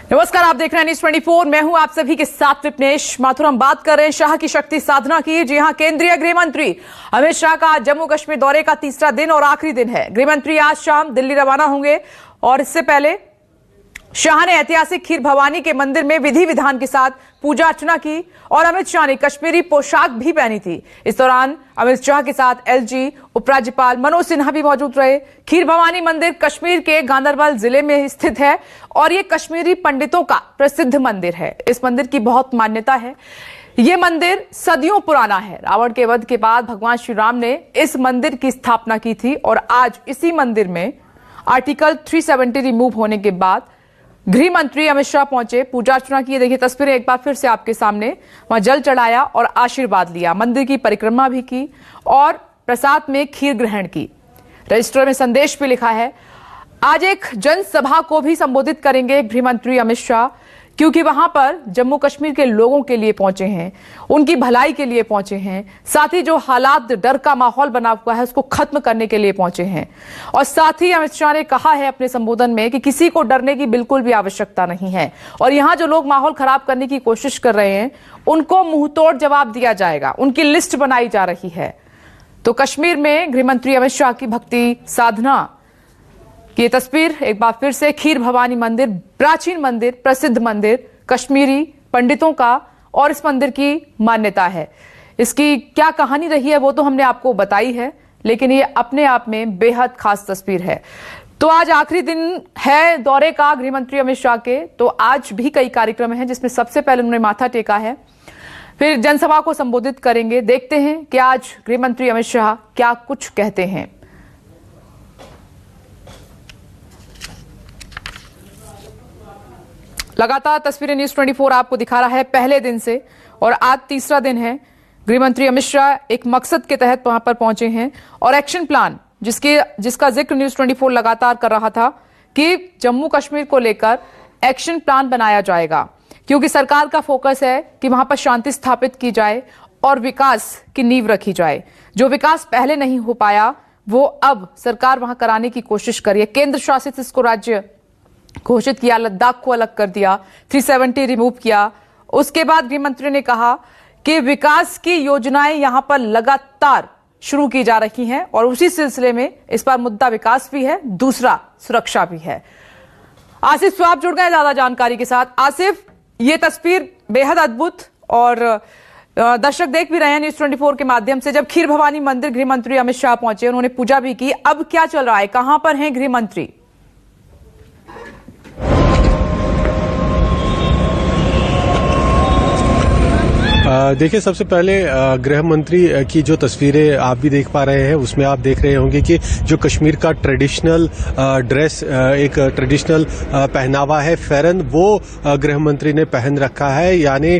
नमस्कार, आप देख रहे हैं न्यूज 24। मैं हूं आप सभी के साथ विपनेश माथुर। हम बात कर रहे हैं शाह की शक्ति साधना की। जी हां, केंद्रीय गृह मंत्री अमित शाह का जम्मू कश्मीर दौरे का तीसरा दिन और आखिरी दिन है। गृह मंत्री आज शाम दिल्ली रवाना होंगे और इससे पहले शाह ने ऐतिहासिक खीर भवानी के मंदिर में विधि विधान के साथ पूजा अर्चना की और अमित शाह ने कश्मीरी पोशाक भी पहनी थी। इस दौरान अमित शाह के साथ एलजी उपराज्यपाल मनोज सिन्हा भी मौजूद रहे। खीर भवानी मंदिर कश्मीर के गांदरबल जिले में स्थित है और ये कश्मीरी पंडितों का प्रसिद्ध मंदिर है। इस मंदिर की बहुत मान्यता है। ये मंदिर सदियों पुराना है। रावण के वध के बाद भगवान श्री राम ने इस मंदिर की स्थापना की थी और आज इसी मंदिर में आर्टिकल 370 रिमूव होने के बाद गृह मंत्री अमित शाह पहुंचे, पूजा अर्चना की। देखिए तस्वीरें एक बार फिर से आपके सामने। वहां जल चढ़ाया और आशीर्वाद लिया, मंदिर की परिक्रमा भी की और प्रसाद में खीर ग्रहण की। रजिस्टर में संदेश भी लिखा है। आज एक जनसभा को भी संबोधित करेंगे गृह मंत्री अमित शाह, क्योंकि वहां पर जम्मू कश्मीर के लोगों के लिए पहुंचे हैं, उनकी भलाई के लिए पहुंचे हैं। साथ ही जो हालात, डर का माहौल बना हुआ है, उसको खत्म करने के लिए पहुंचे हैं। और साथ ही अमित शाह ने कहा है अपने संबोधन में कि किसी को डरने की बिल्कुल भी आवश्यकता नहीं है और यहां जो लोग माहौल खराब करने की कोशिश कर रहे हैं उनको मुंहतोड़ जवाब दिया जाएगा। उनकी लिस्ट बनाई जा रही है। तो कश्मीर में गृह मंत्री अमित शाह की भक्ति साधना ये तस्वीर एक बार फिर से। खीर भवानी मंदिर, प्राचीन मंदिर, प्रसिद्ध मंदिर, कश्मीरी पंडितों का, और इस मंदिर की मान्यता है। इसकी क्या कहानी रही है वो तो हमने आपको बताई है, लेकिन ये अपने आप में बेहद खास तस्वीर है। तो आज आखिरी दिन है दौरे का गृह मंत्री अमित शाह के। तो आज भी कई कार्यक्रम हैं जिसमें सबसे पहले उन्होंने माथा टेका है, फिर जनसभा को संबोधित करेंगे। देखते हैं कि आज गृह मंत्री अमित शाह क्या कुछ कहते हैं। लगातार तस्वीरें न्यूज 24 आपको दिखा रहा है पहले दिन से, और आज तीसरा दिन है। गृह मंत्री अमित शाह एक मकसद के तहत वहां पर पहुंचे हैं और एक्शन प्लान जिसका जिक्र न्यूज 24 लगातार कर रहा था कि जम्मू कश्मीर को लेकर एक्शन प्लान बनाया जाएगा, क्योंकि सरकार का फोकस है कि वहां पर शांति स्थापित की जाए और विकास की नींव रखी जाए। जो विकास पहले नहीं हो पाया वो अब सरकार वहां कराने की कोशिश करिए। केंद्र शासित इसको राज्य घोषित किया, लद्दाख को अलग कर दिया, 370 रिमूव किया। उसके बाद गृह मंत्री ने कहा कि विकास की योजनाएं यहां पर लगातार शुरू की जा रही हैं और उसी सिलसिले में इस बार मुद्दा विकास भी है, दूसरा सुरक्षा भी है। आसिफ स्वाब जुड़ गए ज्यादा जानकारी के साथ। आसिफ, ये तस्वीर बेहद अद्भुत और दर्शक देख भी रहे हैं न्यूज 24 के माध्यम से। जब खीर भवानी मंदिर गृह मंत्री अमित शाह पहुंचे, उन्होंने पूजा भी की। अब क्या चल रहा है, कहां पर हैं गृह मंत्री? देखिए, सबसे पहले गृह मंत्री की जो तस्वीरें आप भी देख पा रहे हैं उसमें आप देख रहे होंगे कि जो कश्मीर का ट्रेडिशनल ड्रेस, एक ट्रेडिशनल पहनावा है, फेरन, वो गृह मंत्री ने पहन रखा है। यानी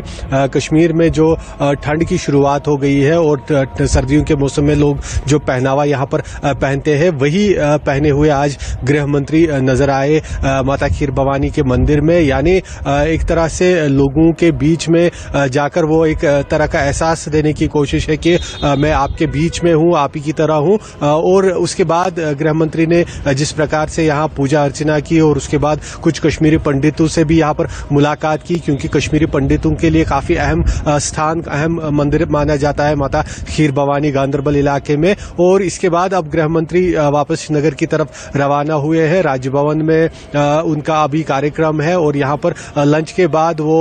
कश्मीर में जो ठंड की शुरुआत हो गई है और सर्दियों के मौसम में लोग जो पहनावा यहाँ पर पहनते हैं वही पहने हुए आज गृह मंत्री नजर आए माता खीर भवानी के मंदिर में। यानी एक तरह से लोगों के बीच में जाकर वो एक तरह का एहसास देने की कोशिश है कि मैं आपके बीच में हूं, आप ही की तरह हूं। और उसके बाद गृह मंत्री ने जिस प्रकार से यहां पूजा अर्चना की और उसके बाद कुछ कश्मीरी पंडितों से भी यहां पर मुलाकात की, क्योंकि कश्मीरी पंडितों के लिए काफी अहम स्थान, अहम मंदिर माना जाता है माता खीर भवानी गांदरबल इलाके में। और इसके बाद अब गृह मंत्री वापस श्रीनगर की तरफ रवाना हुए हैं। राजभवन में उनका अभी कार्यक्रम है और यहां पर लंच के बाद वो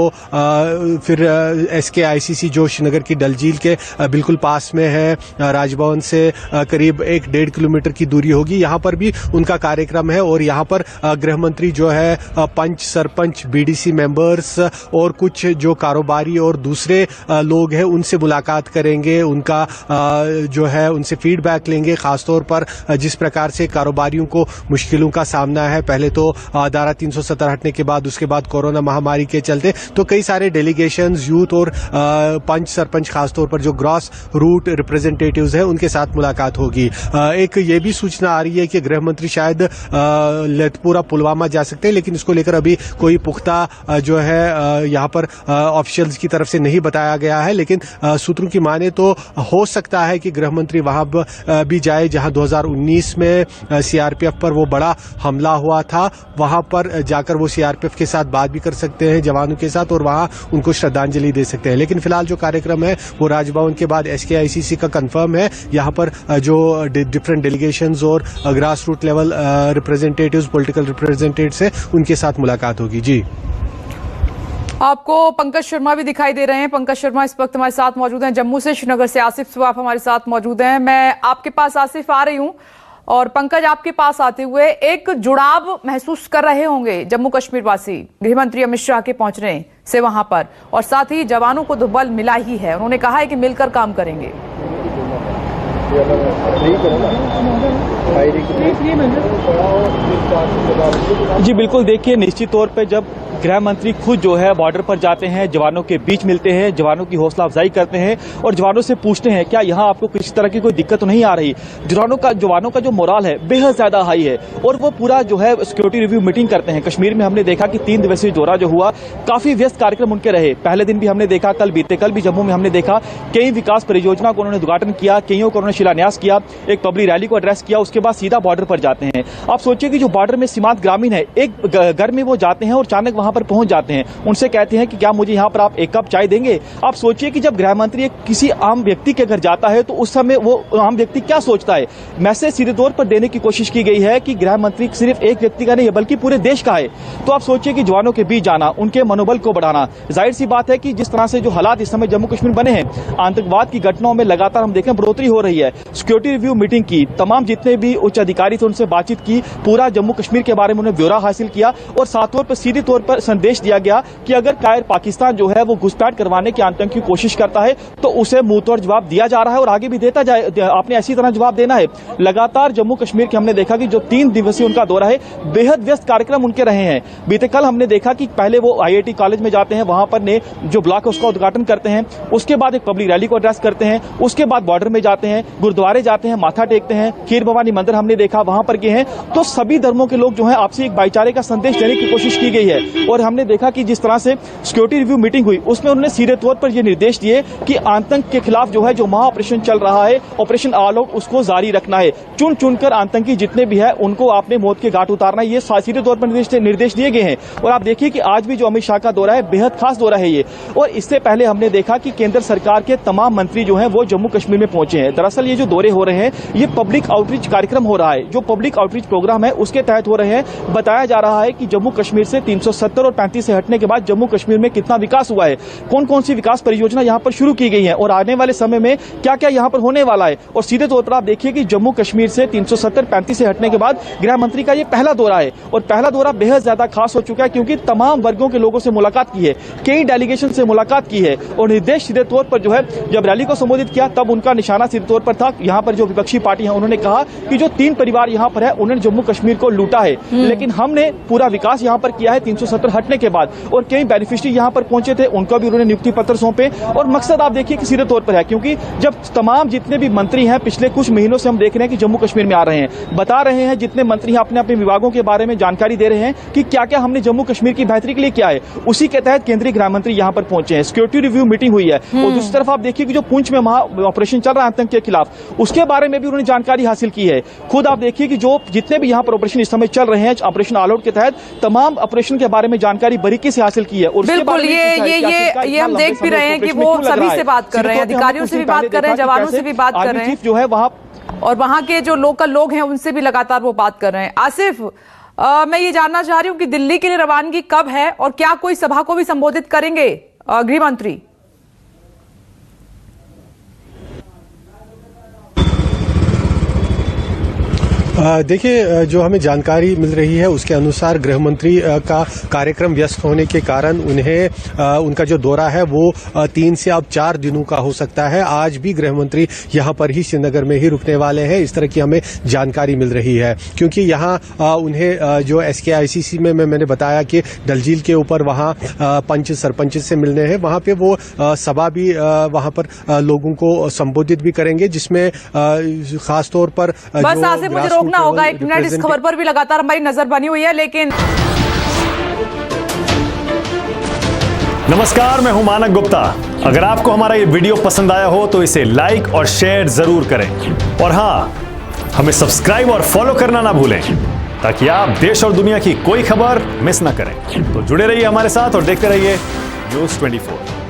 फिर SKICC जो श्रीनगर की डल झील के बिल्कुल पास में है, राजभवन से करीब 1-1.5 किलोमीटर की दूरी होगी, यहां पर भी उनका कार्यक्रम है। और यहां पर गृह मंत्री जो है पंच, सरपंच, BDC मेंबर्स और कुछ जो कारोबारी और दूसरे लोग हैं उनसे मुलाकात करेंगे, उनका जो है उनसे फीडबैक लेंगे, खासतौर पर जिस प्रकार से कारोबारियों को मुश्किलों का सामना है। पहले तो धारा 370 हटने के बाद, उसके बाद कोरोना महामारी के चलते तो कई सारे डेलीगेशंस, यूथ और पंच सरपंच खासतौर पर जो ग्रॉस रूट रिप्रेजेंटेटिव्स हैं उनके साथ मुलाकात होगी। एक ये भी सूचना आ रही है कि गृह मंत्री शायद लतपुरा पुलवामा जा सकते हैं, लेकिन इसको लेकर अभी कोई पुख्ता जो है यहाँ पर ऑफिशियल्स की तरफ से नहीं बताया गया है। लेकिन सूत्रों की माने तो हो सकता है कि गृह मंत्री वहां भी जाए जहां 2019 में सीआरपीएफ पर वो बड़ा हमला हुआ था। वहां पर जाकर वो सीआरपीएफ के साथ बात भी कर सकते हैं जवानों के साथ और वहां उनको श्रद्धांजलि दे सकते हैं। लेकिन फिलहाल जो कार्यक्रम है वो राजभवन के बाद एसकेआईसीसी का कंफर्म है। यहां पर जो डिफरेंट डेलीगेशंस और grass root level representatives, political representatives हैं, उनके साथ मुलाकात होगी। जी, आपको पंकज शर्मा भी दिखाई दे रहे हैं। पंकज शर्मा इस वक्त हमारे साथ मौजूद हैं जम्मू से। श्रीनगर से आसिफ स्वाफ हमारे साथ मौजूद हैं। मैं आपके पास आसिफ आ रही हूं और पंकज आपके पास आते हुए एक जुड़ाव महसूस कर रहे होंगे जम्मू कश्मीर वासी गृह मंत्री अमित शाह के पहुंचने से वहां पर, और साथ ही जवानों को तो बल मिला ही है। उन्होंने कहा है कि मिलकर काम करेंगे। जी बिल्कुल, देखिए निश्चित तौर पे जब गृह मंत्री खुद जो है बॉर्डर पर जाते हैं, जवानों के बीच मिलते हैं, जवानों की हौसला अफजाई करते हैं और जवानों से पूछते हैं क्या यहाँ आपको किसी तरह की कोई दिक्कत तो नहीं आ रही। जवानों का जो मोराल है बेहद ज्यादा हाई है और वो पूरा जो है सिक्योरिटी रिव्यू मीटिंग करते हैं। कश्मीर में हमने देखा कि 3 दिवसीय दौरा जो हुआ, काफी व्यस्त कार्यक्रम उनके रहे। पहले दिन भी हमने देखा, कल भी जम्मू में हमने देखा कई विकास परियोजना को उन्होंने उद्घाटन किया, कईयों को उन्होंने शिलान्यास किया, एक पब्लिक रैली को एड्रेस किया, उसके बाद सीधा बॉर्डर पर जाते हैं। आप सोचिए कि जो बॉर्डर में सीमांत ग्रामीण है, एक घर में वो जाते हैं और अचानक वहां पर पहुंच जाते हैं। उनसे कहते हैं कि क्या मुझे यहां पर आप एक कप चाय देंगे। आप सोचिए कि जब गृह मंत्री किसी आम व्यक्ति के घर जाता है तो उस समय वो आम व्यक्ति क्या सोचता है। मैसेज सीधे तौर पर देने की कोशिश की गई है कि गृह मंत्री सिर्फ एक व्यक्ति का नहीं है बल्कि पूरे देश का है। तो आप सोचिए कि जवानों के बीच जाना, उनके मनोबल को बढ़ाना। जाहिर सी बात है कि जिस तरह से जो हालात इस समय जम्मू कश्मीर बने हैं, आतंकवाद की घटनाओं में लगातार हम देखें बढ़ोतरी हो रही है। सिक्योरिटी रिव्यू मीटिंग की, तमाम जितने भी उच्च अधिकारी थे उनसे बातचीत की, पूरा जम्मू कश्मीर के बारे में उन्हें ब्यौरा हासिल किया और साथ तौर पर सीधे तौर पर संदेश दिया गया कि अगर कायर पाकिस्तान जो है वो घुसपैठ करवाने की आतंक की कोशिश करता है तो उसे मुंहतोड़ जवाब दिया जा रहा है और आगे भी देता जाए। आपने ऐसी तरह जवाब देना है। लगातार जम्मू कश्मीर के हमने देखा कि जो 3 दिवसीय उनका दौरा है, बेहद व्यस्त कार्यक्रम उनके रहे हैं। बीते कल हमने देखा कि पहले वो आईआईटी कॉलेज में जाते हैं, वहां पर ने जो ब्लॉक है उसका उद्घाटन करते हैं, उसके बाद एक पब्लिक रैली को एड्रेस करते हैं, उसके बाद बॉर्डर में जाते हैं, गुरुद्वारे जाते हैं, माथा टेकते हैं, खीर भवानी मंदिर हमने देखा वहां पर गए हैं। तो सभी धर्मों के लोग जो है आपसी एक भाईचारे का संदेश देने की कोशिश की गई है। और हमने देखा कि जिस तरह से सिक्योरिटी रिव्यू मीटिंग हुई उसमें उन्होंने सीधे तौर पर यह निर्देश दिए कि आतंक के खिलाफ जो है जो महा ऑपरेशन चल रहा है, ऑपरेशन ऑल आउट, उसको जारी रखना है। चुन चुनकर आतंकी जितने भी है उनको आपने मौत के घाट उतारना है, ये सीधे तौर पर निर्देश दिए गए हैं। और आप देखिए कि आज भी जो अमित शाह का दौरा है बेहद खास दौरा है ये। और इससे पहले हमने देखा कि केंद्र सरकार के तमाम मंत्री जो है वो जम्मू कश्मीर में पहुंचे हैं। दरअसल ये जो दौरे हो रहे हैं ये पब्लिक आउटरीच कार्यक्रम हो रहा है, जो पब्लिक आउटरीच प्रोग्राम है उसके तहत हो रहे हैं। बताया जा रहा है कि जम्मू कश्मीर से 370 और 35 से हटने के बाद जम्मू कश्मीर में कितना विकास हुआ है, कौन कौन सी विकास परियोजना यहां पर शुरू की गई है और आने वाले समय में क्या क्या यहां पर होने वाला है। और सीधे तौर पर आप देखिए कि जम्मू कश्मीर से 370-35 से हटने के बाद गृह मंत्री का यह पहला दौरा है और पहला दौरा बेहद ज्यादा खास हो चुका है क्योंकि तमाम वर्गों के लोगों से मुलाकात की है, कई डेलीगेशन से मुलाकात की है। और निर्देश सीधे तौर पर जो है जब रैली को संबोधित किया तब उनका निशाना सीधे तौर पर था। यहां पर जो विपक्षी पार्टी है उन्होंने कहा कि जो 3 परिवार यहां पर है उन्होंने जम्मू कश्मीर को लूटा है, लेकिन हमने पूरा विकास यहां पर किया है 370 हटने के बाद। और कई बेनिफिशियरी यहां पर पहुंचे थे, उनको भी उन्होंने नियुक्ति पत्र सौंपे। और मकसद आप देखिए कि सीधे तौर पर है क्योंकि जब तमाम जितने भी मंत्री हैं पिछले कुछ महीनों से हम देख रहे हैं कि जम्मू कश्मीर में आ रहे हैं, बता रहे हैं, जितने मंत्री हैं अपने अपने विभागों के बारे में जानकारी दे रहे हैं कि क्या क्या हमने जम्मू कश्मीर की बेहतरी के लिए किया है। उसी के तहत केंद्रीय गृह मंत्री यहां पर पहुंचे हैं, सिक्योरिटी रिव्यू मीटिंग हुई है। और दूसरी तरफ आप देखिए कि जो पुंछ में ऑपरेशन चल रहा है आतंक के खिलाफ, उसके बारे में भी उन्होंने जानकारी हासिल की है। खुद आप देखिए कि जो जितने भी यहां पर ऑपरेशन इस समय चल रहे हैं ऑपरेशन ऑल आउट के तहत, तमाम ऑपरेशन के बारे में जानकारी बारीकी से हासिल की है। और बिल्कुल ये हम देख भी रहे हैं कि वो सभी से बात कर रहे हैं, अधिकारियों से भी बात कर रहे हैं, जवानों से भी बात कर रहे हैं जो है वहां, और वहां के जो लोकल लोग हैं उनसे भी लगातार वो बात कर रहे हैं। आसिफ, मैं ये जानना चाह रही हूं कि दिल्ली के लिए रवानगी कब है और क्या कोई सभा को भी संबोधित करेंगे गृह मंत्री? देखिए, जो हमें जानकारी मिल रही है उसके अनुसार गृह मंत्री का कार्यक्रम व्यस्त होने के कारण उन्हें उनका जो दौरा है वो 3 से अब 4 दिनों का हो सकता है। आज भी गृह मंत्री यहां पर ही श्रीनगर में ही रुकने वाले हैं, इस तरह की हमें जानकारी मिल रही है। क्योंकि यहां उन्हें जो SKICC में मैंने बताया कि डलझील के ऊपर वहां पंच सरपंच से मिलने हैं, वहां पे वो सभा भी वहां पर लोगों को संबोधित भी करेंगे, जिसमें खासतौर पर बस आसिफ, मुझे रोकना होगा 1 मिनट। इस खबर पर भी लगातार हमारी नजर बनी हुई है, लेकिन नमस्कार, मैं हूं मानक गुप्ता। अगर आपको हमारा ये वीडियो पसंद आया हो तो इसे लाइक और शेयर जरूर करें, और हां, हमें सब्सक्राइब और फॉलो करना ना भूलें ताकि आप देश और दुनिया की कोई खबर मिस ना करें। तो जुड़े रहिए हमारे साथ और देखते रहिए News 24।